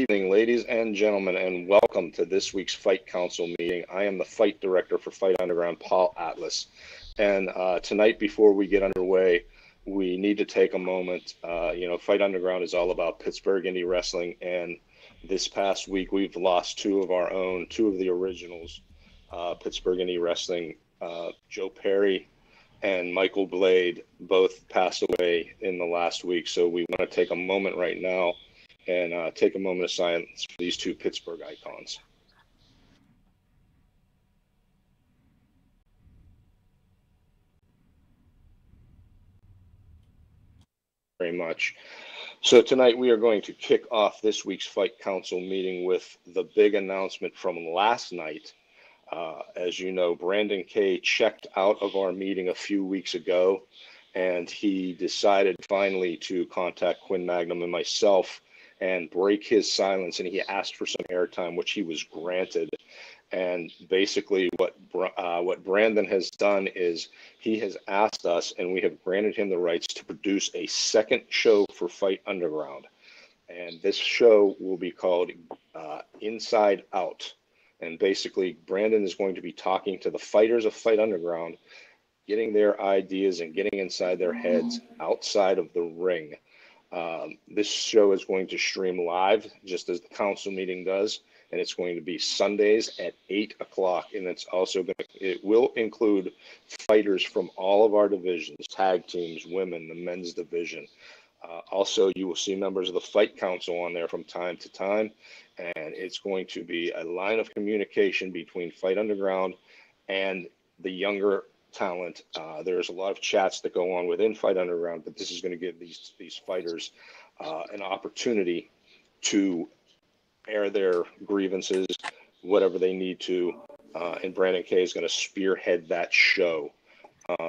Ladies and gentlemen, and welcome to this week's Fight Council meeting. I am the Fight Director for Fight Underground, Paul Atlas. And tonight, before we get underway, we need to take a moment. Fight Underground is all about Pittsburgh indie wrestling. And this past week, we've lost two of our own, two of the originals, Pittsburgh indie wrestling. Joe Perry and Michael Blade both passed away in the last week. So we want to take a moment right now and take a moment of silence for these two Pittsburgh icons. Very much. So tonight we are going to kick off this week's Fight Council meeting with the big announcement from last night. As you know, Brandon Kay checked out of our meeting a few weeks ago, and he decided finally to contact Quinn Magnum and myself and break his silence, and he asked for some airtime, which he was granted. And basically what Brandon has done is he has asked us, and we have granted him the rights to produce a second show for Fight Underground. And this show will be called Inside Out. And basically, Brandon is going to be talking to the fighters of Fight Underground, getting their ideas and getting inside their heads outside of the ring. This show is going to stream live, just as the council meeting does, and it's going to be Sundays at 8 o'clock. And it will include fighters from all of our divisions, tag teams, women, the men's division. Also, you will see members of the Fight Council on there from time to time, and it's going to be a line of communication between Fight Underground and the younger talent. There's a lot of chats that go on within Fight Underground, but this is going to give these fighters an opportunity to air their grievances, whatever they need to, and Brandon Kay is going to spearhead that show.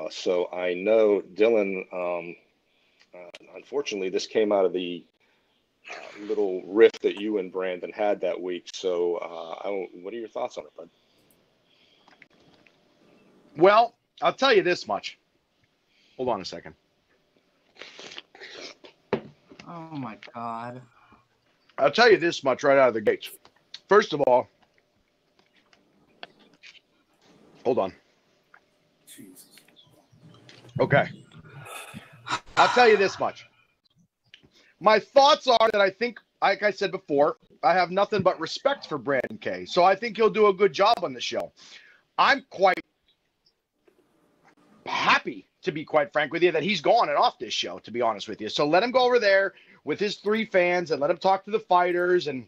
So I know, Dylan, unfortunately, this came out of the little rift that you and Brandon had that week. So what are your thoughts on it, bud? Well, I'll tell you this much. Hold on a second. Oh, my God. I'll tell you this much right out of the gates. First of all, hold on. Jesus. Okay. I'll tell you this much. My thoughts are that I think, like I said before, I have nothing but respect for Brandon Kay. So I think he'll do a good job on the show. I'm quite happy, to be quite frank with you, that he's gone and off this show, to be honest with you. So let him go over there with his 3 fans and let him talk to the fighters, and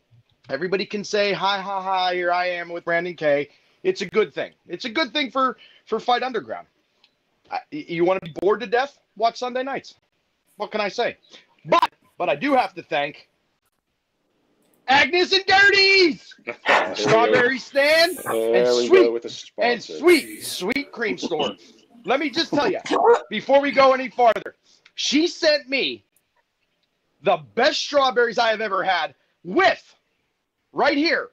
everybody can say, hi, here I am with Brandon K. It's a good thing. It's a good thing for Fight Underground. You want to be bored to death? Watch Sunday nights. What can I say? But I do have to thank Agnes and Gertie's Strawberry Stand and sweet cream store. Let me just tell you, before we go any farther, she sent me the best strawberries I have ever had with, right here,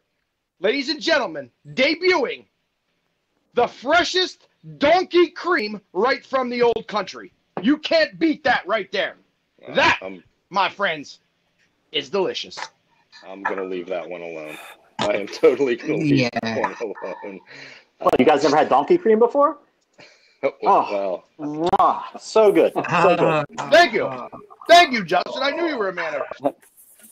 ladies and gentlemen, debuting the freshest donkey cream right from the old country. You can't beat that right there. That, my friends, is delicious. I'm going to leave that one alone. I am totally going to leave that one alone. Well, you guys never had donkey cream before? Well, so good. So good. Thank you. Thank you, Justin. I knew you were a man of...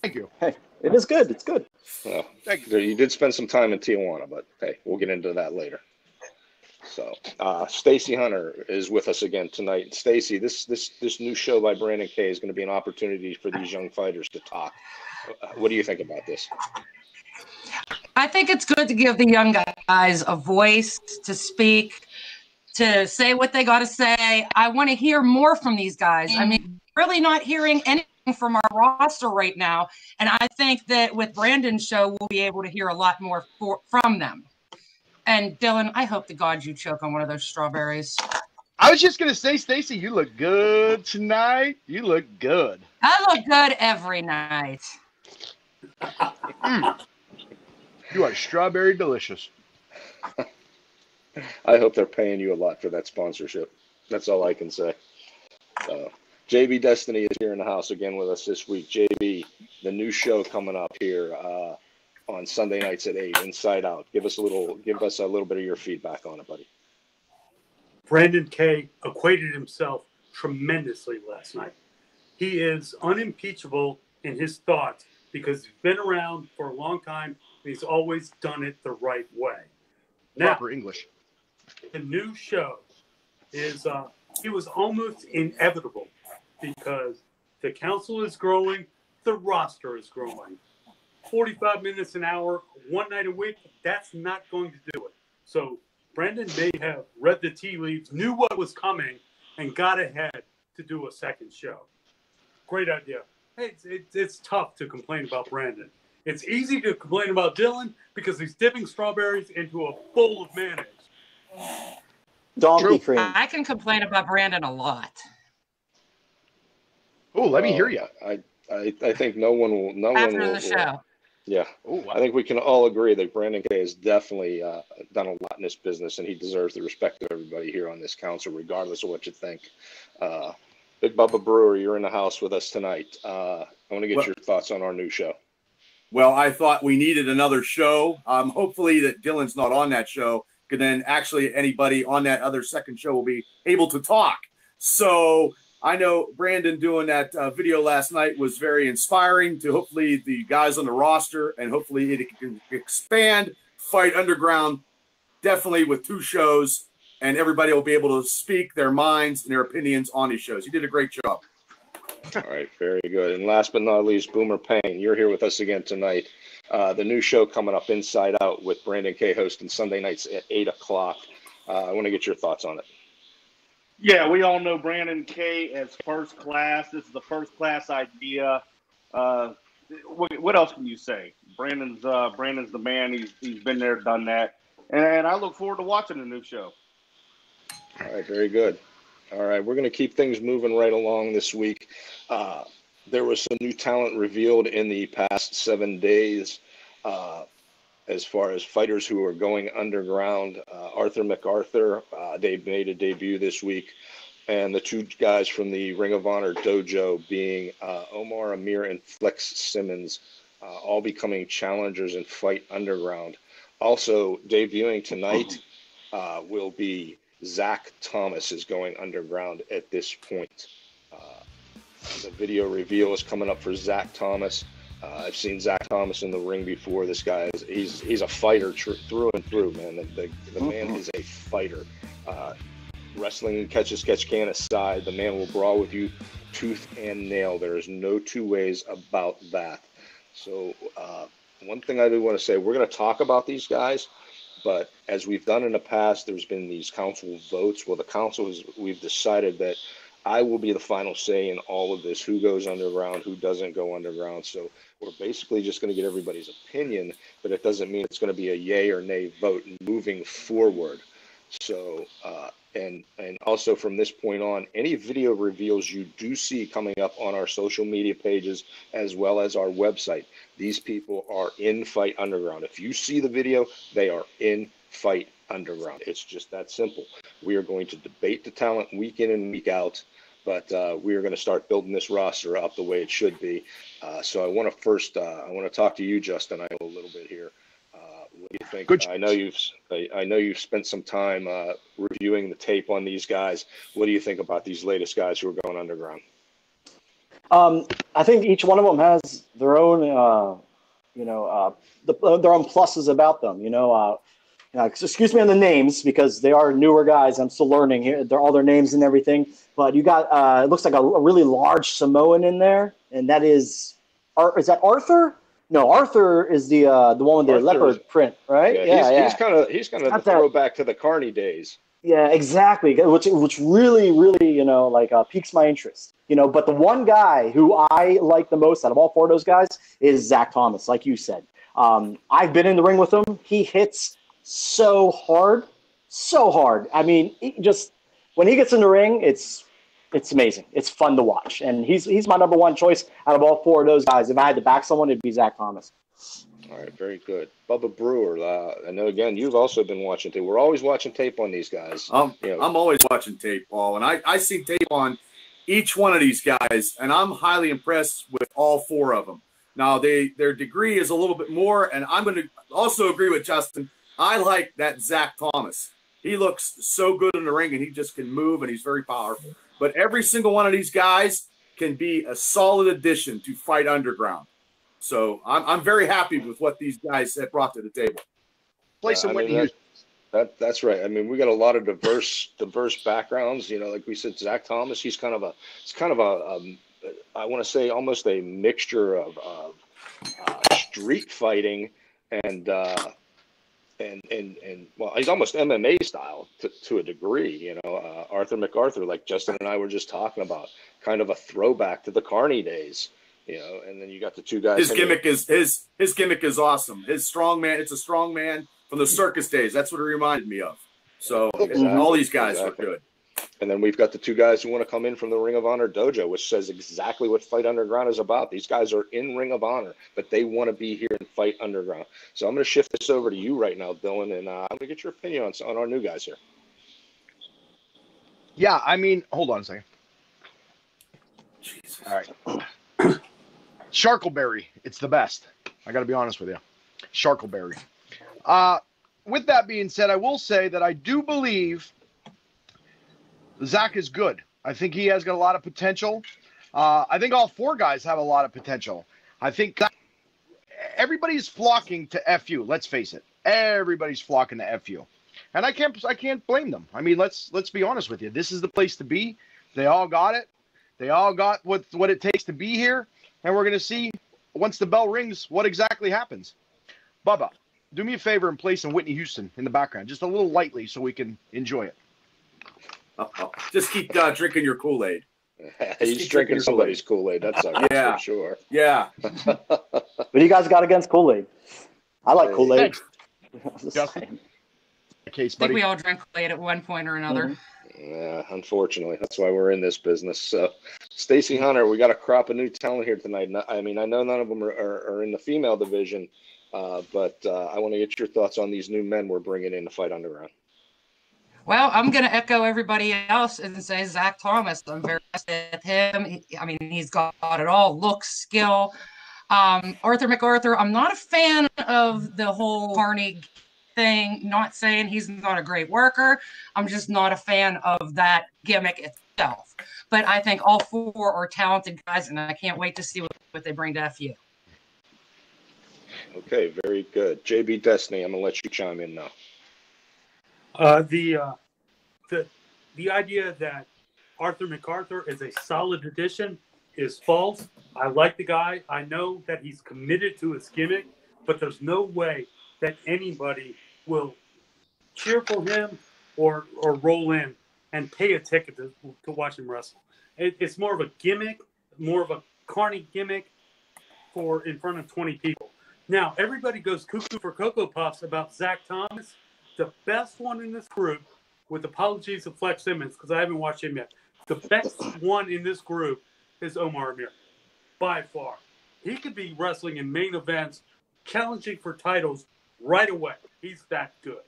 Thank you. Hey, it is good. It's good. well, Thank you. you did spend some time in Tijuana, but hey, we'll get into that later. So, Stacy Hunter is with us again tonight. Stacy, this new show by Brandon K is going to be an opportunity for these young fighters to talk. What do you think about this? I think it's good to give the young guys a voice to speak, to say what they got to say. I want to hear more from these guys. I mean, really not hearing anything from our roster right now. And I think that with Brandon's show, we'll be able to hear a lot more from them. And Dylan, I hope to God you choke on one of those strawberries. I was just going to say, Stacy, you look good tonight. You look good. I look good every night. You are strawberry delicious. I hope they're paying you a lot for that sponsorship. That's all I can say. JB Destiny is here in the house again with us this week. JB, the new show coming up here on Sunday nights at 8, Inside Out. Give us a little bit of your feedback on it, buddy. Brandon K acquitted himself tremendously last night. He is unimpeachable in his thoughts because he's been around for a long time and he's always done it the right way. Now, Proper English. the new show is it was almost inevitable because the council is growing, the roster is growing. 45 minutes an hour, one night a week, that's not going to do it. So Brandon may have read the tea leaves, knew what was coming, and got ahead to do a second show. Great idea. Hey, it's tough to complain about Brandon. It's easy to complain about Dylan because he's dipping strawberries into a bowl of mayonnaise. Donkey cream. I can complain about Brandon a lot. Oh, let me hear you. I think no one will. After the show. Yeah. Ooh, I think we can all agree that Brandon K has definitely done a lot in this business, and he deserves the respect of everybody here on this council, regardless of what you think. Big Bubba Brewer, you're in the house with us tonight. I want to get your thoughts on our new show. Well, I thought we needed another show. Hopefully that Dylan's not on that show, because then actually anybody on that other second show will be able to talk. So I know Brandon doing that video last night was very inspiring to hopefully the guys on the roster, and hopefully it can expand Fight Underground definitely with 2 shows, and everybody will be able to speak their minds and their opinions on these shows. You did a great job. All right, very good. And last but not least, Boomer Payne, you're here with us again tonight. The new show coming up, Inside Out, with Brandon K hosting Sunday nights at 8 o'clock. I want to get your thoughts on it. Yeah, we all know Brandon K as first class. This is the first class idea. What else can you say? Brandon's the man. He's been there, done that, and I look forward to watching the new show. All right, very good. All right, we're going to keep things moving right along this week. There was some new talent revealed in the past 7 days as far as fighters who are going underground. Arthur MacArthur, they made a debut this week, and the 2 guys from the Ring of Honor dojo being Omar Amir and Flex Simmons, all becoming challengers in Fight Underground. Also debuting tonight will be Zach Thomas is going underground at this point. The video reveal is coming up for Zach Thomas. I've seen Zach Thomas in the ring before. This guy he's a fighter through and through, man. The man is a fighter. wrestling catch as catch can aside, the man will brawl with you tooth and nail. There is no two ways about that. So one thing I do want to say, we're going to talk about these guys, but as we've done in the past, there's been these council votes. Well, the council we've decided that I will be the final say in all of this, who goes underground, who doesn't go underground. So we're basically just going to get everybody's opinion, but it doesn't mean it's going to be a yay or nay vote moving forward. So, and also from this point on, any video reveals you do see coming up on our social media pages as well as our website, these people are in Fight Underground. If you see the video, they are in Fight Underground. It's just that simple. We are going to debate the talent week in and week out, but we are going to start building this roster up the way it should be. So I want to first, I want to talk to you, Justin, I know a little bit here. What do you think? Good. I know you've spent some time reviewing the tape on these guys. What do you think about these latest guys who are going underground? I think each one of them has their own, their own pluses about them. Excuse me on the names because they are newer guys. I'm still learning here. They're all their names and everything. But you got it looks like a really large Samoan in there, and that is that Arthur? No, Arthur is the one with the leopard print, right? Yeah. He's kind of the throwback to the Carney days. Yeah, exactly. Which really, piques my interest. But the one guy who I like the most out of all four of those guys is Zach Thomas, like you said. I've been in the ring with him. He hits so hard. I mean, when he gets in the ring, it's amazing. It's fun to watch, and he's my number one choice out of all four of those guys. If I had to back someone, it'd be Zach Thomas. All right, very good. Bubba Brewer, I know, again, you've also been watching tape. We're always watching tape on these guys. I'm always watching tape, Paul, and I see tape on each one of these guys, and I'm highly impressed with all four of them. Now, their degree is a little bit more, and I'm going to also agree with Justin. I like that Zach Thomas. He looks so good in the ring, and he just can move, and he's very powerful. But every single one of these guys can be a solid addition to Fight Underground. So I'm very happy with what these guys have brought to the table. That's right. I mean, we got a lot of diverse backgrounds. Like we said, Zach Thomas. He's kind of a I want to say almost a mixture of street fighting and well, he's almost MMA style to a degree. Arthur MacArthur, like Justin and I were just talking about, kind of a throwback to the Carney days. And then you got the two guys. His gimmick is awesome. His strongman, it's a strongman from the circus days. That's what it reminded me of. So all these guys are good. And then we've got the two guys who want to come in from the Ring of Honor dojo, which says exactly what Fight Underground is about. These guys are in Ring of Honor, but they want to be here and Fight Underground. So I'm going to shift this over to you right now, Dylan, and I'm going to get your opinion on our new guys here. Yeah, I mean, hold on a second. Jesus. All right. Sharkleberry, it's the best. I got to be honest with you. Sharkleberry. With that being said, I will say that I do believe Zach is good. I think he has got a lot of potential. I think all four guys have a lot of potential. I think everybody's flocking to FU. Let's face it. Everybody's flocking to FU. And I can't blame them. I mean, let's be honest with you. This is the place to be. They all got it. They all got what it takes to be here. And we're going to see, once the bell rings, what exactly happens. Bubba, do me a favor and play some Whitney Houston in the background, just a little lightly so we can enjoy it. Just keep drinking your Kool-Aid. He's drinking somebody's Kool-Aid. That's for sure. Yeah. What do you guys got against Kool-Aid? I like Kool-Aid. I think we all drank Kool-Aid at one point or another. Mm-hmm. Yeah, unfortunately, that's why we're in this business. So, Stacy Hunter, we got a crop of new talent here tonight. I mean, I know none of them are in the female division, but I want to get your thoughts on these new men we're bringing in to Fight Underground. Well, I'm going to echo everybody else and say Zach Thomas. I'm very impressed with him. He's got it all: looks, skill. Arthur MacArthur, I'm not a fan of the whole Carney thing. Not saying he's not a great worker. I'm just not a fan of that gimmick itself. But I think all four are talented guys, and I can't wait to see what they bring to FU. Okay, very good. JB Destiny, I'm going to let you chime in now. The the idea that Arthur MacArthur is a solid addition is false. I like the guy. I know that he's committed to his gimmick, but there's no way that anybody will cheer for him or roll in and pay a ticket to watch him wrestle. It's more of a gimmick, more of a carny gimmick for in front of 20 people. Now, everybody goes cuckoo for Cocoa Puffs about Zach Thomas. The best one in this group, with apologies to Flex Simmons, because I haven't watched him yet, the best one in this group is Omar Amir, by far. He could be wrestling in main events, challenging for titles right away. He's that good.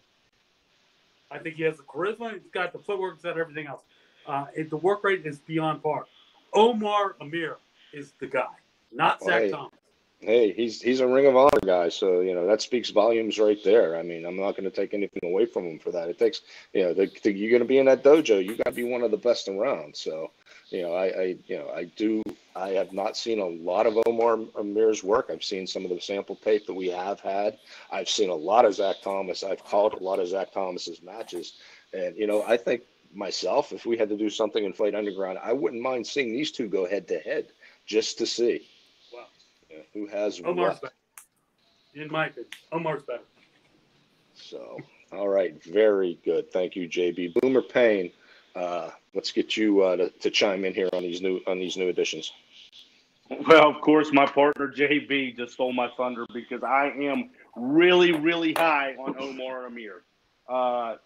I think he has the charisma, he's got the footwork, he's got everything else. The work rate is beyond par. Omar Amir is the guy, not Zach Thomas. Hey, he's a Ring of Honor guy, so that speaks volumes right there. I mean, I'm not going to take anything away from him for that. It takes, you're going to be in that dojo, you got to be one of the best around. So, I have not seen a lot of Omar Amir's work. I've seen some of the sample tape that we have had. I've seen a lot of Zach Thomas. I've called a lot of Zach Thomas's matches, and I think myself, if we had to do something in Fight Underground, I wouldn't mind seeing these two go head to head just to see. Who has Omar's what? better. In my opinion, Omar's better. So, all right, very good. Thank you, JB. Boomer Payne, let's get you to chime in here on these new additions. Well, of course, my partner JB just stole my thunder because I am really, really high on Omar Amir. All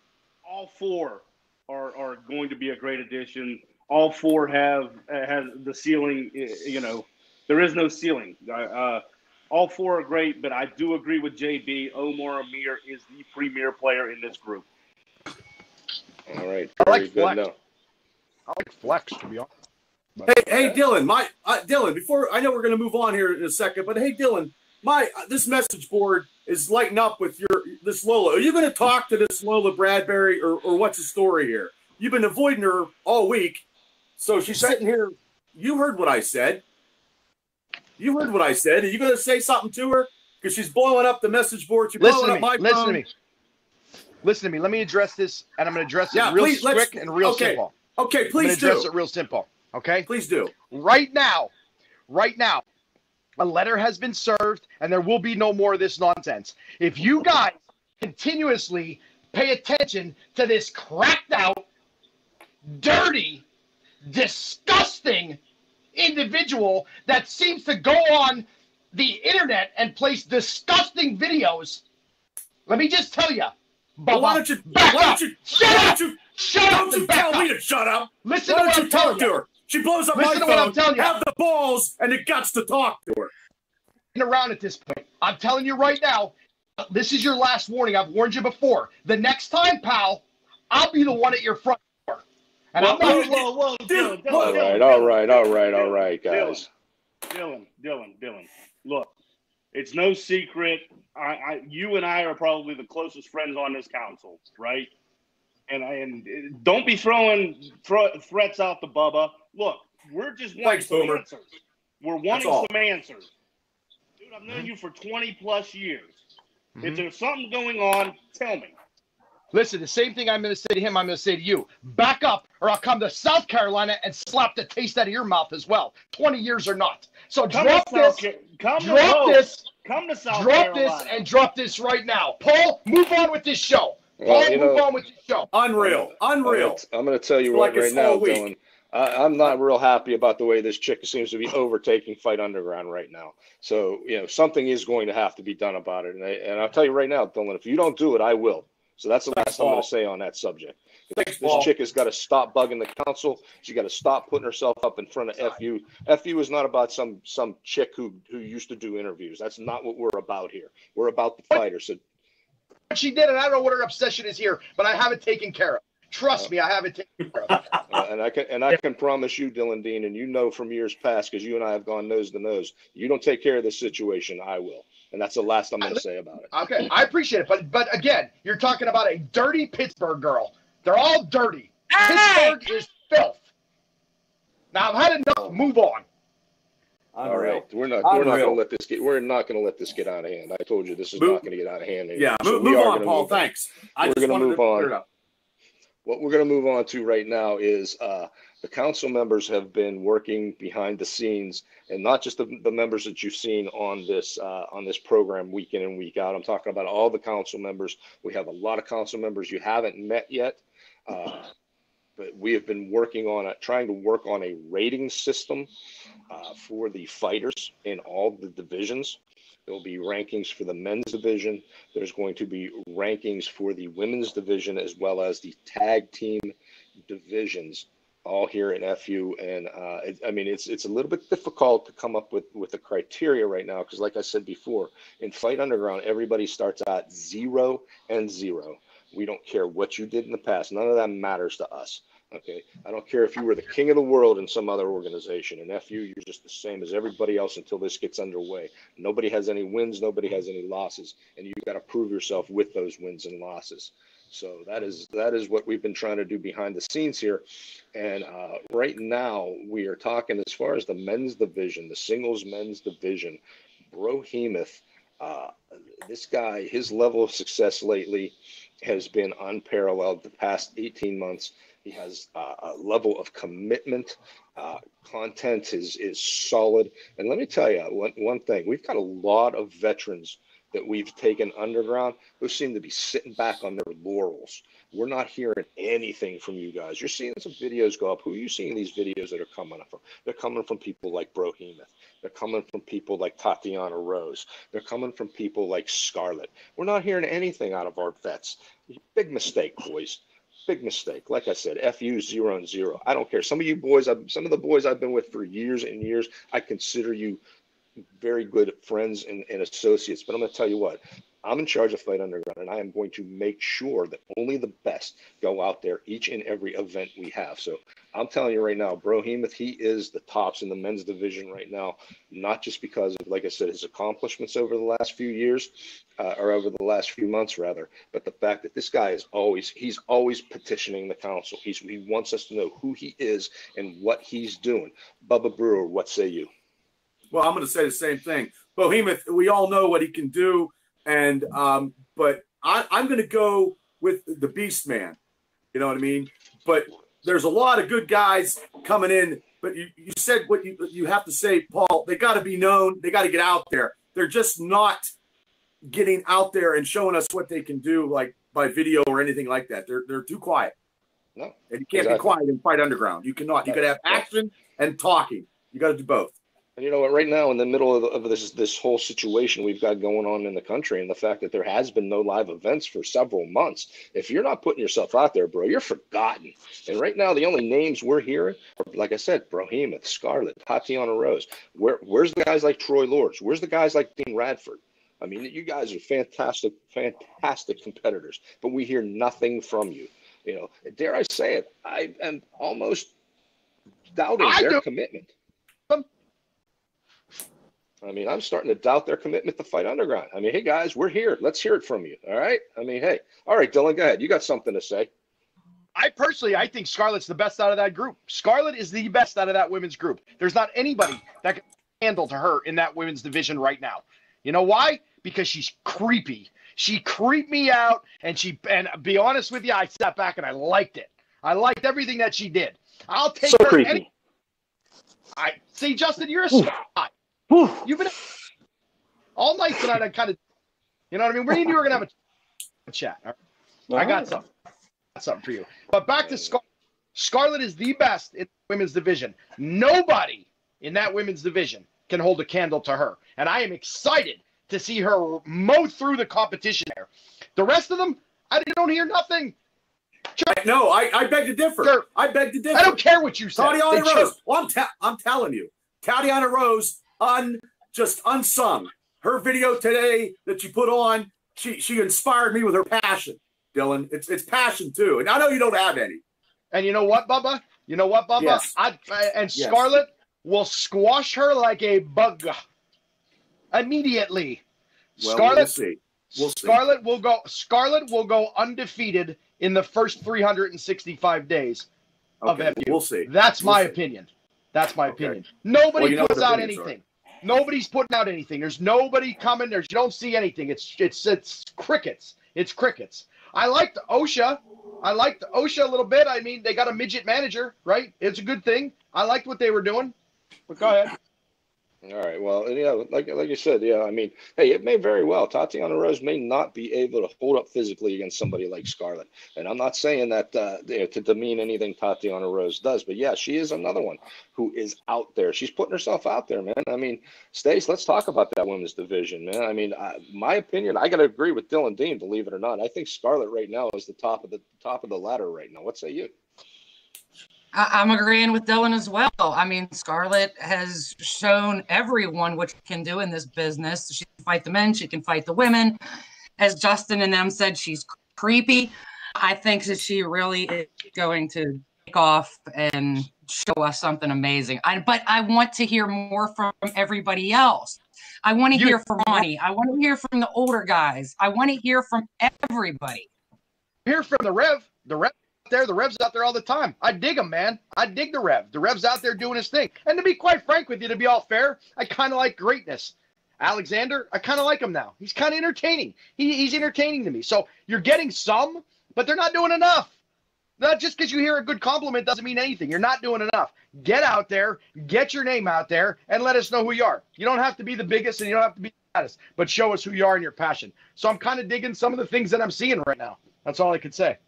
four are going to be a great addition. All four have the ceiling. There is no ceiling. All four are great, but I do agree with JB. Omar Amir is the premier player in this group. All right. I like good. Flex. I like Flex, to be honest. Hey, Dylan. Dylan. Before I know we're going to move on here in a second, but hey, Dylan, this message board is lighting up with this Lola. Are you going to talk to this Lola Bradbury, or what's the story here? You've been avoiding her all week, so she's sitting here. You heard what I said. You heard what I said. Are you going to say something to her? Because she's blowing up the message board. She's blowing up my phone. Listen to me. Let me address this, and I'm going to address it real quick and real simple. Okay, please do. Address it real simple. Okay? Please do. Right now, a letter has been served, and there will be no more of this nonsense. If you guys continuously pay attention to this cracked out, dirty, disgusting individual that seems to go on the internet and place disgusting videos, let me just tell you, Bubba, why don't you tell me to shut up? Listen to what I'm telling you. She blows up my phone. Have the balls and the guts to talk to her. Around at this point, I'm telling you right now, this is your last warning. I've warned you before. The next time, pal, I'll be the one at your front door. And Whoa, Dylan, all right, guys. Dylan. Look, it's no secret. You and I are probably the closest friends on this council, right? And don't be throwing threats out to Bubba. Look, we're just wanting some answers. We're wanting some answers. Dude, I've known you for 20 plus years. Mm-hmm. If there's something going on, tell me. Listen, the same thing I'm going to say to him, I'm going to say to you. Back up, or I'll come to South Carolina and slap the taste out of your mouth as well. 20 years or not. So drop this and drop this right now. Paul, move on with this show. Move on with this show. Unreal. I'm going to tell you right now, Dylan. I'm not real happy about the way this chick seems to be overtaking Fight Underground right now. So, something is going to have to be done about it. And I'll tell you right now, Dylan, if you don't do it, I will. So that's the last I'm going to say on that subject. This chick has got to stop bugging the council. She's got to stop putting herself up in front of FU. FU is not about some chick who used to do interviews. That's not what we're about here. We're about the fighter. So she did, and I don't know what her obsession is here, but I have it taken care of. Trust me, I have it taken care of. And I can promise you, Dylan Dean, and from years past, because you and I have gone nose to nose, you don't take care of this situation, I will. And that's the last I'm going to say about it. Okay, I appreciate it. But again, you're talking about a dirty Pittsburgh girl. They're all dirty. Hey! Pittsburgh is filth. Now, I've had enough. Move on. All right. We're not going to let this get out of hand. I told you this is not going to get out of hand anymore. Yeah, move on, Paul. Thanks. We're going to move on. what we're going to move on to right now is the council members have been working behind the scenes, and not just the members that you've seen on this program week in and week out. I'm talking about all the council members. We have a lot of council members you haven't met yet, but we have been working on trying to work on a rating system for the fighters in all the divisions. There will be rankings for the men's division. There's going to be rankings for the women's division as well as the tag team divisions, all here in FU. And I mean, it's a little bit difficult to come up with the criteria right now because, like I said before, in Fight Underground, everybody starts at 0 and 0. We don't care what you did in the past. None of that matters to us. Okay, I don't care if you were the king of the world in some other organization. In FU, you're just the same as everybody else until this gets underway. Nobody has any wins, nobody has any losses, and you've got to prove yourself with those wins and losses. So that is what we've been trying to do behind the scenes here. And right now, we are talking as far as the men's division, the singles men's division. Brohemoth, this guy, his level of success lately has been unparalleled the past 18 months. He has a level of commitment. Content is solid. And let me tell you one thing. We've got a lot of veterans that we've taken underground who seem to be sitting back on their laurels. We're not hearing anything from you guys. You're seeing some videos go up. Who are you seeing these videos that are coming from? They're coming from people like Brohemoth. They're coming from people like Tatiana Rose. They're coming from people like Scarlett. We're not hearing anything out of our vets. Big mistake, boys. Big mistake. Like I said, FU 0 and 0. I don't care. Some of you boys, some of the boys I've been with for years and years, I consider you very good friends and associates. But I'm going to tell you what, I'm in charge of Fight Underground, and I am going to make sure that only the best go out there each and every event we have. So I'm telling you right now, Brohemoth, he is the tops in the men's division right now, not just because of, like I said, his accomplishments over the last few years, or over the last few months rather, but the fact that this guy is he's always petitioning the council. He wants us to know who he is and what he's doing. Bubba Brewer, what say you? Well, I'm going to say the same thing. Brohemoth, we all know what he can do. And but I'm going to go with the Beast Man. You know what I mean? But there's a lot of good guys coming in. But you said what you have to say, Paul. They got to be known. They got to get out there. They're just not getting out there and showing us what they can do, like by video or anything like that. They're too quiet. No, and you can't be quiet in Fight Underground. You cannot. You got to have action and talking. You got to do both. And you know what? Right now, in the middle of this whole situation we've got going on in the country, and the fact that there has been no live events for several months, if you're not putting yourself out there, bro, you're forgotten. And right now, the only names we're hearing are, like I said, Brohemoth, Scarlett, Tatiana Rose. Where's the guys like Troy Lords? Where's the guys like Dean Radford? I mean, you guys are fantastic competitors, but we hear nothing from you. You know, dare I say it? I am almost doubting their commitment. I mean, I'm starting to doubt their commitment to Fight Underground. I mean, hey, guys, we're here. Let's hear it from you. All right? I mean, hey. All right, Dylan, go ahead. You got something to say. I think Scarlett's the best out of that group. Scarlett is the best out of that women's group. There's not anybody that can handle to her in that women's division right now. You know why? Because she's creepy. She creeped me out, and be honest with you, I sat back and I liked it. I liked everything that she did. I'll take so her. Creepy. I see, Justin, you're a spy. You've been all night tonight. I kind of, you know what I mean? We knew we were gonna have a chat. Right? I got something for you. But back to Scarlett. Scarlett is the best in the women's division. Nobody in that women's division can hold a candle to her, and I am excited to see her mow through the competition there. The rest of them, I don't hear nothing. No, I beg to differ. Sure. I beg to differ. I don't care what you say. Tatiana Rose. Well, I'm telling you, Tatiana Rose. Just unsung. Her video today that you put on, she inspired me with her passion, Dylan. It's passion too, and I know you don't have any. And you know what, Bubba? Yes. Scarlett will squash her like a bug immediately. Well, Scarlett, we'll see. Scarlett will go undefeated in the first 365 days of FU. We'll see. That's my opinion. That's my opinion. Nobody puts out anything. Nobody's putting out anything. There's nobody coming. You don't see anything. It's crickets. It's crickets. I liked OSHA. I liked OSHA a little bit. I mean, they got a midget manager, right? It's a good thing. I liked what they were doing. But go ahead. All right. Well, yeah, like you said, yeah. I mean, hey, it may very well. Tatiana Rose may not be able to hold up physically against somebody like Scarlett, and I'm not saying that to demean anything Tatiana Rose does, but yeah, she is another one who is out there. She's putting herself out there, man. I mean, Stace, let's talk about that women's division, man. I mean, my opinion, I got to agree with Dylan Dean, believe it or not. I think Scarlett right now is the top of the ladder right now. What say you? I'm agreeing with Dylan as well. I mean, Scarlett has shown everyone what she can do in this business. She can fight the men, she can fight the women. As Justin and them said, she's creepy. I think that she really is going to take off and show us something amazing. But I want to hear more from everybody else. I want to hear from Ronnie. I want to hear from the older guys. I want to hear from everybody. Hear from the Rev. The Rev's out there all the time. I dig him, man. I dig the Rev. The Rev's out there doing his thing. And to be quite frank with you, to be all fair, I kind of like greatness. Alexander, I kind of like him now. He's kind of entertaining. He's entertaining to me. So you're getting some, but they're not doing enough. Not just because you hear a good compliment doesn't mean anything. You're not doing enough. Get out there, get your name out there, and let us know who you are. You don't have to be the biggest and you don't have to be the baddest, but show us who you are and your passion. So I'm kind of digging some of the things that I'm seeing right now. That's all I could say.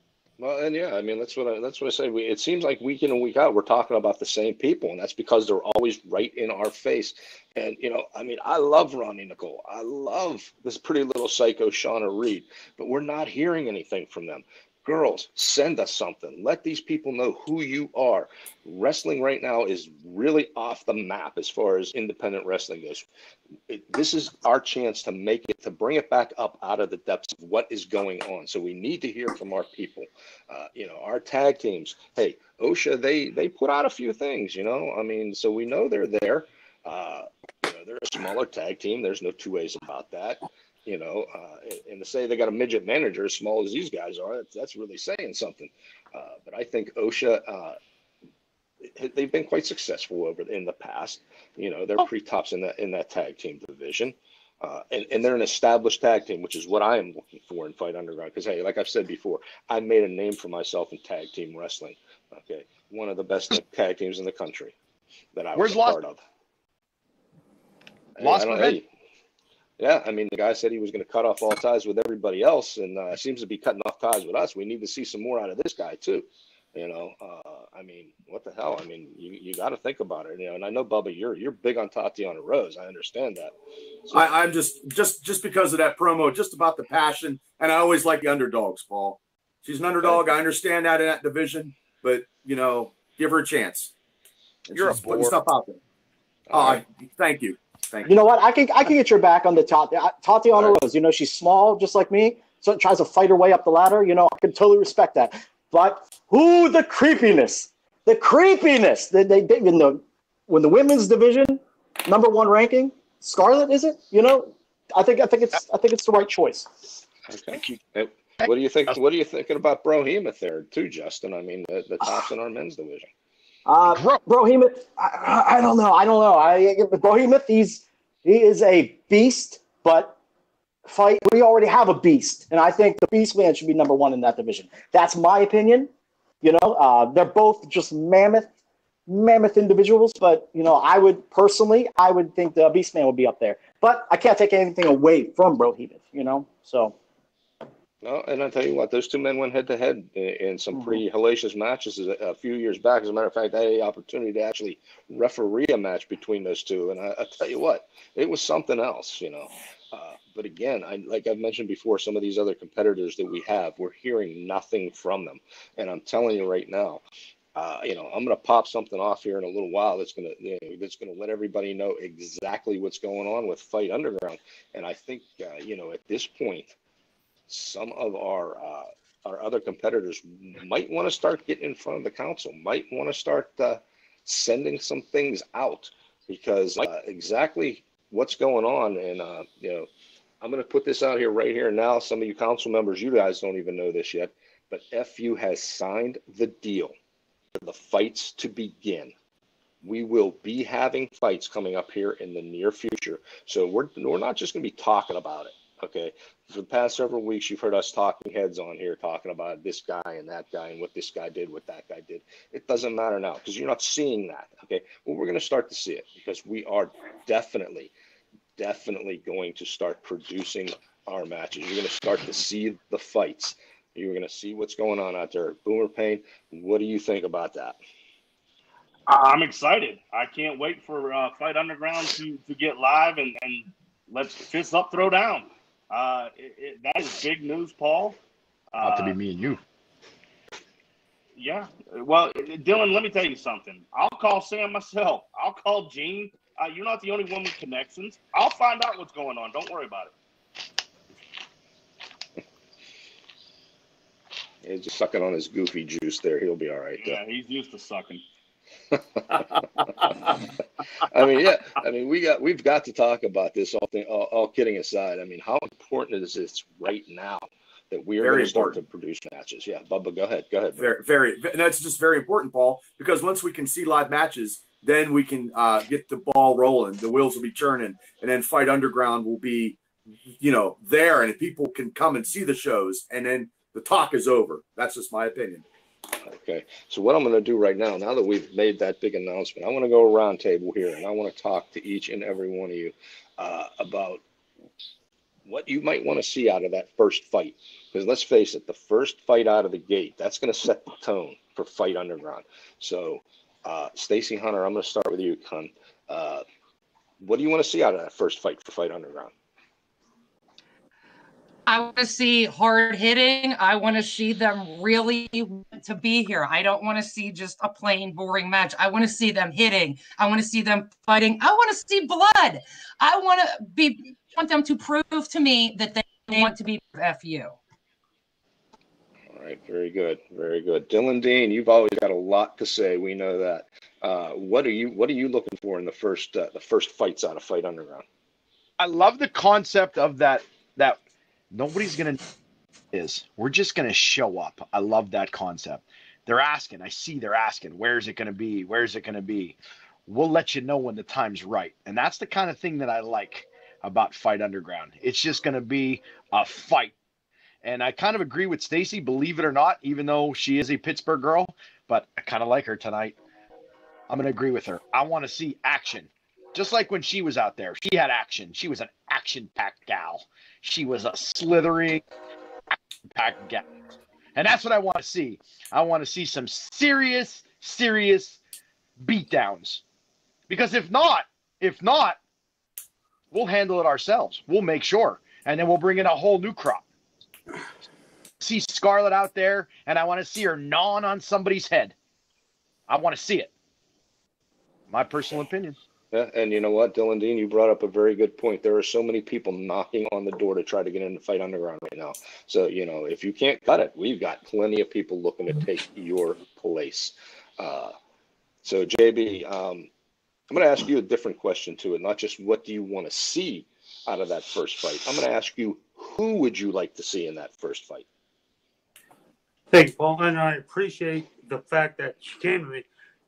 Well, and yeah, I mean, that's what I say. It seems like week in and week out, we're talking about the same people, and that's because they're always right in our face. And, I mean, I love Ronnie Nicole. I love this pretty little psycho Shauna Reed, but we're not hearing anything from them. Girls, send us something. Let these people know who you are. Wrestling right now is really off the map as far as independent wrestling goes. This is our chance to bring it back up out of the depths of what is going on. So we need to hear from our people. Our tag teams. Hey, OSHA, they put out a few things, I mean, so we know they're there. They're a smaller tag team. There's no two ways about that. And to say they got a midget manager as small as these guys are, that's really saying something. But I think OSHA, they've been quite successful in the past. They're pretty tops in that tag team division. And they're an established tag team, which is what I am looking for in Fight Underground. Because, hey, like I've said before, I made a name for myself in tag team wrestling. Okay, one of the best tag teams in the country that I was a part of. Yeah, I mean, the guy said he was going to cut off all ties with everybody else, and seems to be cutting off ties with us. We need to see some more out of this guy too. I mean, what the hell? I mean, you got to think about it. And I know, Bubba, you're big on Tatiana Rose. I understand that. So, I'm just because of that promo, just about the passion, and I always like the underdogs, Paul. She's an underdog. I understand that in that division, but give her a chance. You're putting stuff out there. Thank you. You know what? I can get your back on the Tatiana Rose. She's small, just like me, so it tries to fight her way up the ladder. I can totally respect that. But the creepiness? The creepiness. When the women's division #1 ranking, Scarlett, is it? I think it's the right choice. Okay. What do you think? What are you thinking about Brohemoth there too, Justin? I mean, the tops in our men's division. Brohemoth, I don't know. Brohemoth, he is a beast, but we already have a beast, and I think the Beast Man should be #1 in that division. That's my opinion. They're both just mammoth individuals, but I would think the Beast Man would be up there. But I can't take anything away from Brohemoth, so. No, and I tell you what, those two men went head-to-head in some pretty hellacious matches a few years back. As a matter of fact, I had the opportunity to actually referee a match between those two, and I tell you what, it was something else, But again, like I've mentioned before, some of these other competitors that we have, we're hearing nothing from them. And I'm telling you right now, I'm going to pop something off here in a little while that's going to let everybody know exactly what's going on with Fight Underground. And I think, at this point, some of our other competitors might want to start getting in front of the council, might want to start sending some things out, because exactly what's going on. And, I'm going to put this out here right here now. Some of you council members, you guys don't even know this yet, but FU has signed the deal for the fights to begin. We will be having fights coming up here in the near future. So we're not just going to be talking about it. Okay. For the past several weeks, you've heard us talking heads on here talking about this guy and that guy and what this guy did, what that guy did. It doesn't matter now because you're not seeing that. Okay. Well, we're going to start to see it because we are definitely going to start producing our matches. You're going to start to see the fights. You're going to see what's going on out there. Boomer Payne, what do you think about that? I'm excited. I can't wait for Fight Underground to get live and let's fist up, throw down. That is big news, Paul. Not to be me and you. Yeah. Well, Dylan, let me tell you something. I'll call Sam myself. I'll call Gene. You're not the only one with connections. I'll find out what's going on. Don't worry about it. He's just sucking on his goofy juice there. He'll be all right. Yeah, he's used to sucking. We've got to talk about this. All kidding aside, I mean, how important is this right now that we are going to start to produce matches? Yeah, Bubba, go ahead. Very. That's just very important, Paul, because once we can see live matches, then we can get the ball rolling. The wheels will be turning, and then Fight Underground will be, there, and people can come and see the shows, and then the talk is over. That's just my opinion. Okay, so what I'm going to do right now that we've made that big announcement, I want to go around table here, and I want to talk to each and every one of you about what you might want to see out of that first fight. Because let's face it, the first fight out of the gate, that's going to set the tone for Fight Underground. So, Stacy Hunter, I'm going to start with you, Hun. What do you want to see out of that first fight for Fight Underground? I want to see hard hitting. I want to see them really want to be here. I don't want to see just a plain boring match. I want to see them hitting. I want to see them fighting. I want to see blood. I want them to prove to me that they want to be FU. All right, very good. Dylan Dean, you've always got a lot to say. We know that. What are you looking for in the first fights out of Fight Underground? I love the concept of that nobody's going to is. We're just going to show up. I love that concept. They're asking. Where's it going to be? Where's it going to be? We'll let you know when the time's right. And that's the kind of thing that I like about Fight Underground. It's just going to be a fight. And I kind of agree with Stacy, believe it or not, even though she is a Pittsburgh girl, but I kind of like her tonight. I'm going to agree with her. I want to see action. Just like when she was out there, she had action. She was an action-packed gal. She was a slithering, action-packed gal. And that's what I want to see. I want to see some serious beatdowns. Because if not, we'll handle it ourselves. We'll make sure. And then we'll bring in a whole new crop. See Scarlett out there, and I want to see her gnawing on somebody's head. I want to see it. My personal opinion. Yeah, and you know what, Dylan Dean, you brought up a very good point. There are so many people knocking on the door to try to get into Fight Underground right now. So, if you can't cut it, we've got plenty of people looking to take your place. So, JB, I'm going to ask you a different question to it, not just what do you want to see out of that first fight. I'm going to ask you, who would you like to see in that first fight? Thanks, Paul, and I appreciate the fact that you came to me.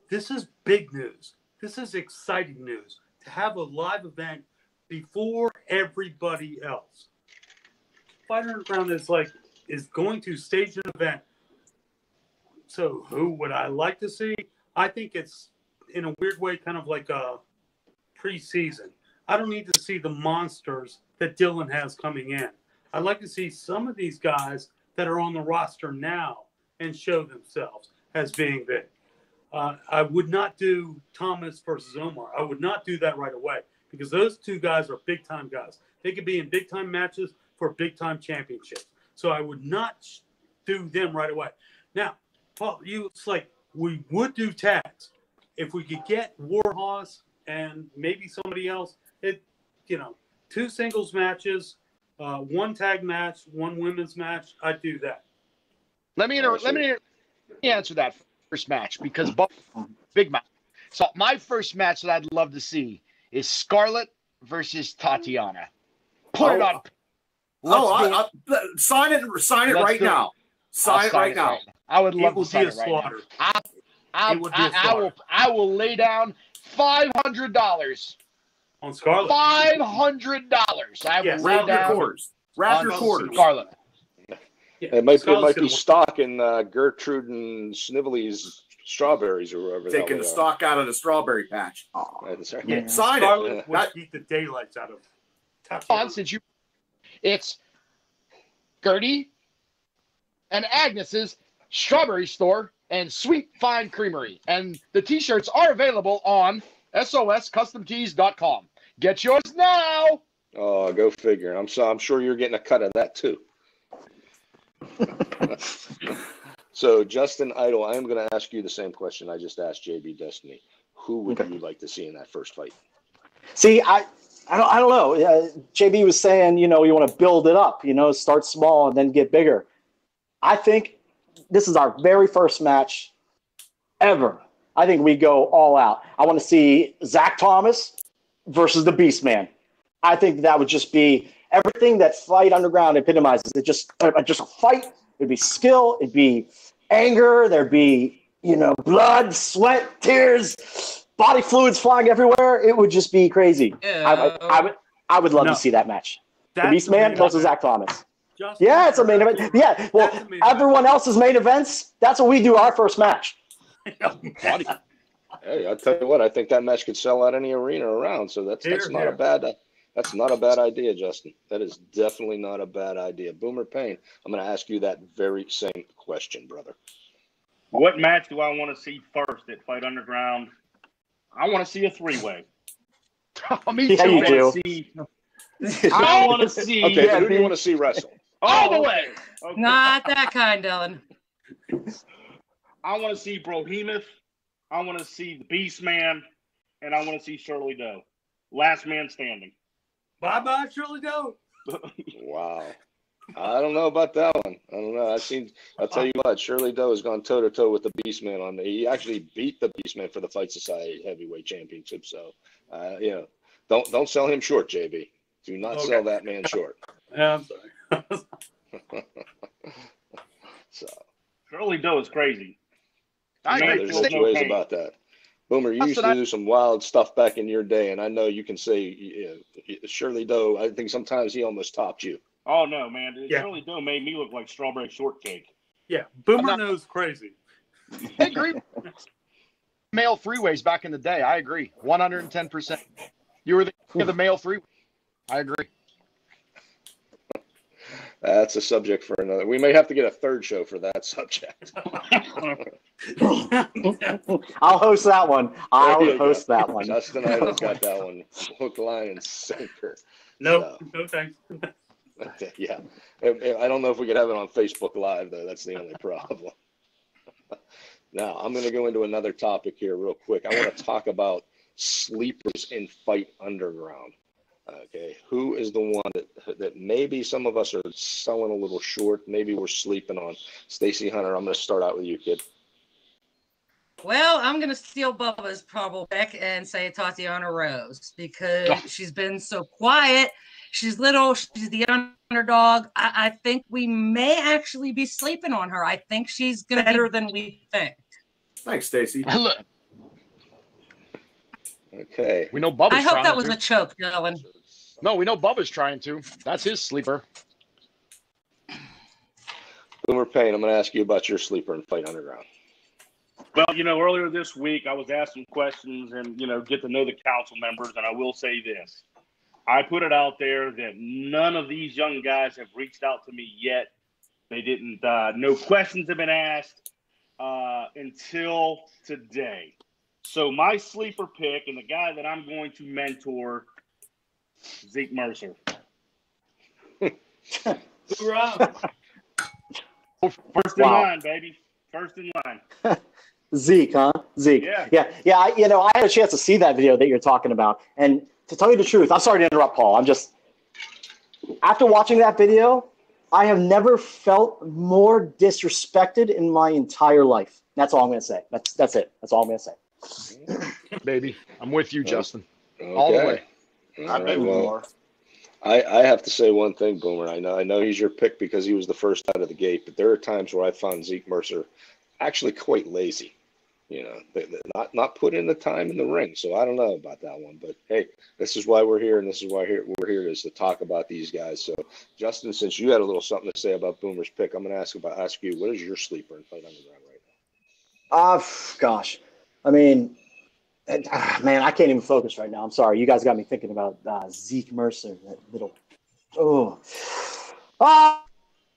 This is big news. This is exciting news to have a live event before everybody else. Fight Underground is going to stage an event. So who would I like to see? I think it's in a weird way kind of like a preseason. I don't need to see the monsters that Dylan has coming in. I'd like to see some of these guys that are on the roster now and show themselves as being big. I would not do Thomas versus Omar. I would not do that right away because those two guys are big-time guys. They could be in big-time matches for big-time championships. So I would not do them right away. Now, Paul, it's like we would do tags. If we could get Warhorse and maybe somebody else, 2 singles matches, 1 tag match, 1 women's match, I'd do that. Let me answer that first match because big match. So my first match that I'd love to see is Scarlett versus Tatiana. Put it on. Sign it right now. Sign it right now. I would love to see it right now. I will lay down $500 on Scarlett. $500. I will lay down Wrap your quarters. Scarlet. Yeah, It might Scarlett's be gonna stock in Gertrude and Snively's strawberries or wherever. the hell Taking they the are. stock out of the strawberry patch. That's right. win. Yeah, Sign it. Scarlett would That- beat the daylights out of On Tatiana. since it's Gertie and Agnes's Strawberry Store and Sweet Fine Creamery. And the t-shirts are available on soscustomtees.com. Get yours now. Oh, go figure. I'm sure you're getting a cut of that too. So, Justin Idle, I am going to ask you the same question I just asked JB Destiny. Who would you like to see in that first fight? See, I don't know. JB was saying, you want to build it up, start small and then get bigger. I think this is our very first match ever. I think we go all out. I want to see Zach Thomas versus the Beast Man. I think that would just be everything that Fight Underground epitomizes. It just a fight. It'd be skill. It'd be anger. There'd be, blood, sweat, tears, body fluids flying everywhere. It would just be crazy. I would love to see that match. The Beast Man versus Zach Thomas. Justin, Yeah, it's a main event. Yeah, well, That's a main everyone else's main events, that's what we do our first match. Hey, I'll tell you what. I think that match could sell out any arena around. So that's Here, not here. a bad. That's not a bad idea, Justin. That is definitely not a bad idea. Boomer Payne, I'm going to ask you that very same question, brother. What match do I want to see first at Fight Underground? I want to see a three-way. Oh, me Yeah, too. you do. I want to see Okay, so who do you want to see wrestle? All the way. Okay. Not that kind, Dylan. I want to see Brohemoth. I want to see the Beast Man, and I want to see Shirley Doe. Last man standing. Bye-bye, Shirley Doe. Wow. I don't know about that one. I don't know. I'll tell you what, Shirley Doe has gone toe to toe with the Beastman he actually beat the Beastman for the Fight Society Heavyweight Championship. So, don't sell him short, JB. Do not sell that man short. Yeah, I'm sorry. So, Shirley Doe is crazy. I Man, agree. there's feels no two no ways pain. about that. Boomer, you That's used what to I- do some wild stuff back in your day, and I know you can say Shirley Doe. I think sometimes he almost topped you. Oh, no, man. Yeah. Shirley Doe made me look like strawberry shortcake. Yeah, Boomer I'm not- knows crazy. I agree. Male freeways back in the day. I agree. 110%. You were the male freeway. I agree. That's a subject for another. We may have to get a third show for that subject. I'll host that one. There I'll you host go. that one. Justin Idle's got that one hook, line, and sinker. No, no thanks. Yeah. I don't know if we could have it on Facebook Live, though. That's the only problem. Now, I'm going to go into another topic here real quick. I want to talk about sleepers in Fight Underground. Okay. Who is the one that maybe some of us are selling a little short? Maybe we're sleeping on. Stacy Hunter, I'm going to start out with you, kid. Well, I'm going to steal Bubba's probable pick and say Tatiana Rose because she's been so quiet. She's little. She's the underdog. I think we may actually be sleeping on her. I think she's going to be better than we think. Thanks, Stacy. Look, Okay. we know Bubba's I hope trying that was to. a choke, Dylan. No, we know Bubba's trying to. That's his sleeper. Boomer Payne, I'm going to ask you about your sleeper in Fight Underground. Well, earlier this week I was asked some questions and, get to know the council members, and I will say this. I put it out there that none of these young guys have reached out to me yet. They didn't, no questions have been asked until today. So my sleeper pick and the guy that I'm going to mentor, Zeke Mercer. Hoorah. First in Wow. line, baby. First in line. Zeke, huh? Zeke. Yeah. Yeah. I had a chance to see that video that you're talking about. And to tell you the truth, I'm sorry to interrupt, Paul. After watching that video, I have never felt more disrespected in my entire life. That's all I'm going to say. That's it. That's all I'm going to say. Baby, I'm with you, Justin. Okay. All the way. All right, well, I have to say one thing, Boomer. I know he's your pick because he was the first out of the gate, but there are times where I found Zeke Mercer actually quite lazy. not put in the time in the ring. So I don't know about that one, but hey, this is why we're here, and this is why we're here is to talk about these guys. So Justin, since you had a little something to say about Boomer's pick, I'm going to ask you, what is your sleeper in Fight Underground right now? Gosh, I mean, man, I can't even focus right now. I'm sorry, you guys got me thinking about Zeke Mercer, that little.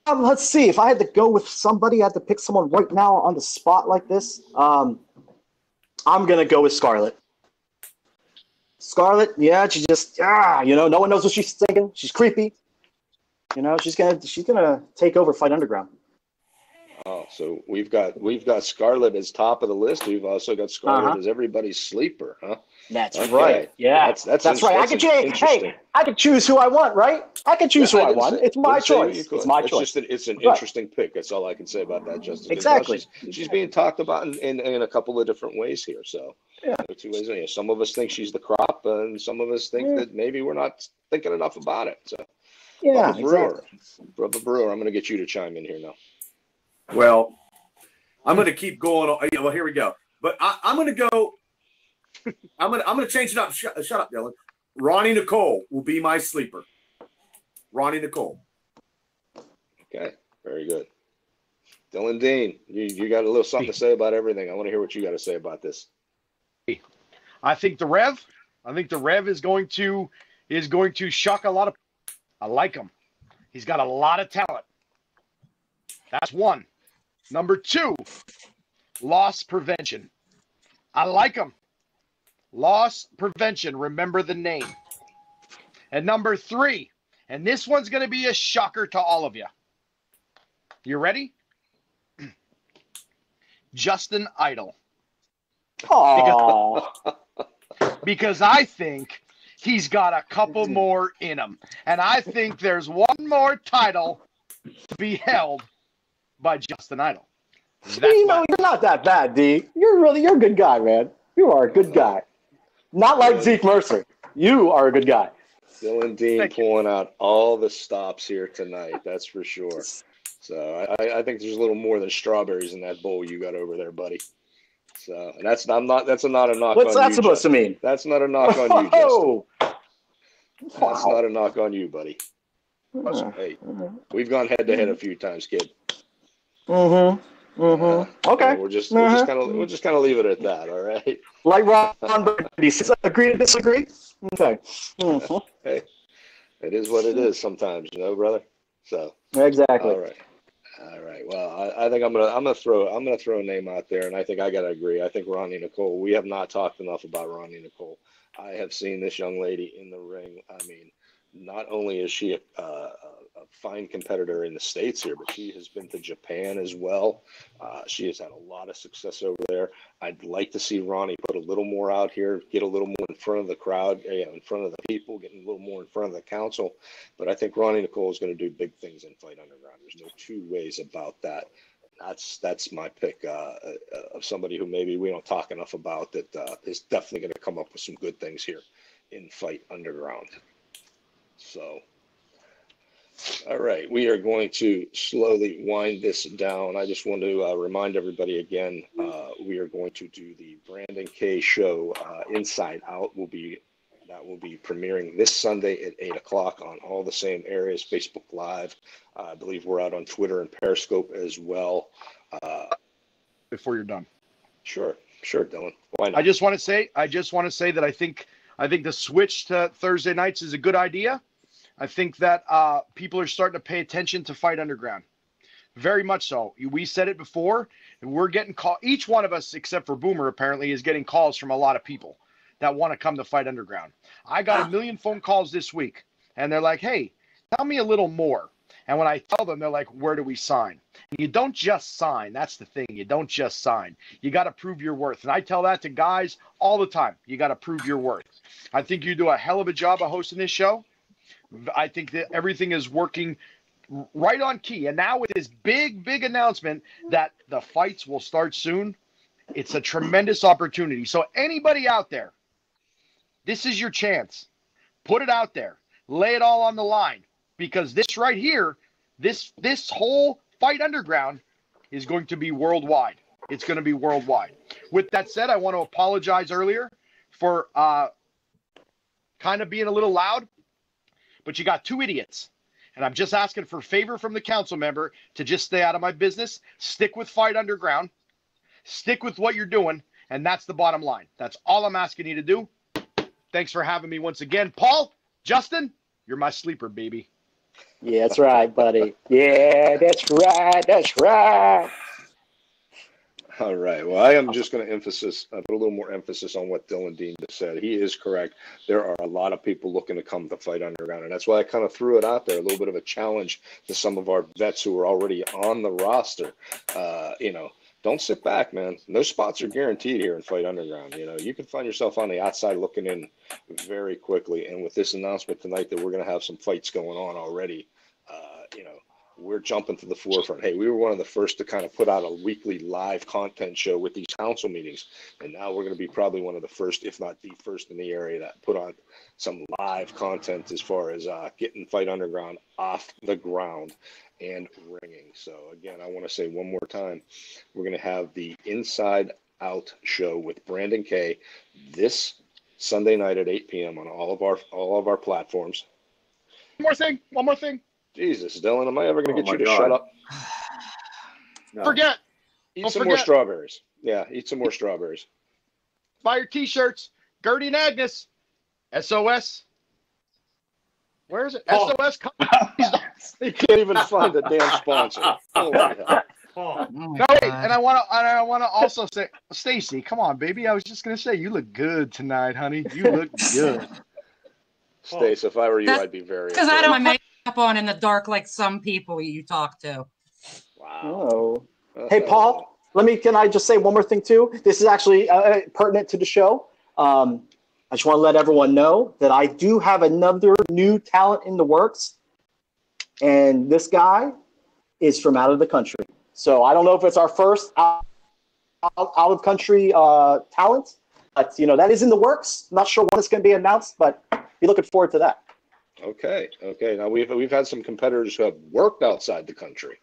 Let's see. If I had to go with somebody, I had to pick someone right now on the spot like this. I'm going to go with Scarlett. Scarlett, yeah, she just, no one knows what she's thinking. She's creepy. She's gonna take over Fight Underground. Oh, so we've got Scarlett as top of the list. We've also got Scarlett as everybody's sleeper, huh? That's right. Yeah, that's right. I can choose who I want, right? I can choose who I want. It's my choice. It's my choice. It's an interesting pick. That's all I can say about that, Justin. Exactly. She's being talked about in a couple of different ways here. So yeah, two ways. Some of us think she's the crop, and some of us think that maybe we're not thinking enough about it. So yeah, Brother Brewer, I'm going to get you to chime in here now. Well, I'm going to keep going. Well, here we go. But I'm going to go. I'm going to change it up. Shut up, Dylan. Ronnie Nicole will be my sleeper. Ronnie Nicole. Okay, very good. Dylan Dean, you got a little something to say about everything. I want to hear what you got to say about this. I think the Rev is going to shock a lot of. I like him. He's got a lot of talent. That's one. Number two, loss prevention. I like him. Loss prevention. Remember the name. And number three, and this one's going to be a shocker to all of you. You ready? Justin Idol. Because I think he's got a couple more in him. And I think there's one more title to be held by Justin Idol. You're not that bad, D. You're a good guy, man. You are a good guy. Not like Zeke Mercer. You are a good guy. Dylan Dean pulling out all the stops here tonight. That's for sure. So I think there's a little more than strawberries in that bowl you got over there, buddy. So and that's not a knock. What's on that you, supposed Justin. to mean? That's not a knock on you, Justin. That's not a knock on you, buddy. Hey, we've gone head to head a few times, kid. Okay. We'll just kind of leave it at that. All right. Like Ron Burgundy says, agree to disagree. Okay. Hey, it is what it is sometimes, brother. So exactly. All right. Well, I think I'm gonna throw a name out there, and I think I gotta agree. I think Ronnie Nicole. We have not talked enough about Ronnie Nicole. I have seen this young lady in the ring. I mean, not only is she a fine competitor in the States here, but she has been to Japan as well. She has had a lot of success over there. I'd like to see Ronnie put a little more out here, get a little more in front of the crowd, in front of the people, getting a little more in front of the council. But I think Ronnie Nicole is going to do big things in Fight Underground. There's no two ways about that. That's my pick of somebody who maybe we don't talk enough about that is definitely going to come up with some good things here in Fight Underground. So, all right, we are going to slowly wind this down. I just want to remind everybody again, we are going to do the Brandon K show Inside Out. That will be premiering this Sunday at 8 o'clock on all the same areas, Facebook Live. I believe we're out on Twitter and Periscope as well. Before you're done. Sure, Dylan. Why not? I just want to say that I think the switch to Thursday nights is a good idea. I think that people are starting to pay attention to Fight Underground. Very much so. We said it before, and we're getting call. Each one of us, except for Boomer, apparently, is getting calls from a lot of people that want to come to Fight Underground. I got a million phone calls this week, and they're like, hey, tell me a little more. And when I tell them, they're like, where do we sign? And you don't just sign. That's the thing. You don't just sign. You got to prove your worth. And I tell that to guys all the time. You got to prove your worth. I think you do a hell of a job of hosting this show. I think that everything is working right on key. And now with this big announcement that the fights will start soon, it's a tremendous opportunity. So anybody out there, this is your chance. Put it out there. Lay it all on the line. Because this right here, this whole Fight Underground is going to be worldwide. It's going to be worldwide. With that said, I want to apologize earlier for kind of being a little loud, but you got two idiots. And I'm just asking for a favor from the council member to just stay out of my business, stick with Fight Underground, stick with what you're doing, and that's the bottom line. That's all I'm asking you to do. Thanks for having me once again. Paul, Justin, you're my sleeper, baby. Yeah, that's right, buddy. Yeah, that's right. That's right. All right. Well, I am just going to put a little more emphasis on what Dylan Dean just said. He is correct. There are a lot of people looking to come to Fight Underground, and that's why I kind of threw it out there, a little bit of a challenge to some of our vets who are already on the roster. Don't sit back, man. No spots are guaranteed here in Fight Underground. You can find yourself on the outside looking in very quickly. And with this announcement tonight that we're going to have some fights going on already, we're jumping to the forefront. Hey, we were one of the first to kind of put out a weekly live content show with these council meetings. And now we're going to be probably one of the first, if not the first in the area that put on some live content as far as getting Fight Underground off the ground and ringing. So again, I want to say one more time, we're going to have the Inside Out show with Brandon K this Sunday night at 8 p.m. on all of our platforms. One more thing. Jesus, Dylan, am I ever going to get you to God. shut up? No. Forget. Eat some more strawberries. Yeah, eat some more strawberries. Buy your t-shirts. Gertie and Agnes. SOS. Where is it? Paul. SOS. You can't even find a damn sponsor. Holy hell. Paul, Oh my No, wait, God. and I want to also say, Stacy, come on, baby. I was just gonna say, you look good tonight, honey. You look good. Stace, if I were you, That's I'd be very Because I afraid. don't have my makeup on in the dark like some people you talk to. Wow. Oh. Hey, Paul, can I just say one more thing, too? This is actually pertinent to the show. I just want to let everyone know that I do have another new talent in the works. And this guy is from out of the country. So I don't know if it's our first out of country talent, but that is in the works. Not sure when it's going to be announced, but be looking forward to that. Okay. Now we've had some competitors who have worked outside the country,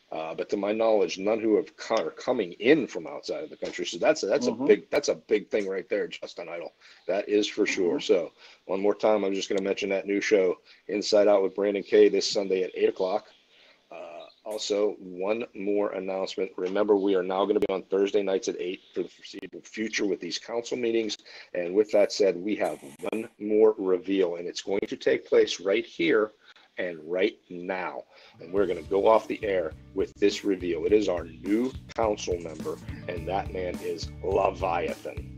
but to my knowledge, none who are coming in from outside of the country. So that's a big thing right there, Justin Idol. That is for sure. So one more time, I'm just going to mention that new show, Inside Out with Brandon K, this Sunday at 8:00. Also, one more announcement. Remember, we are now going to be on Thursday nights at 8 for the foreseeable future with these council meetings. And with that said, we have one more reveal, and it's going to take place right here and right now. And we're going to go off the air with this reveal. It is our new council member, and that man is Leviathan.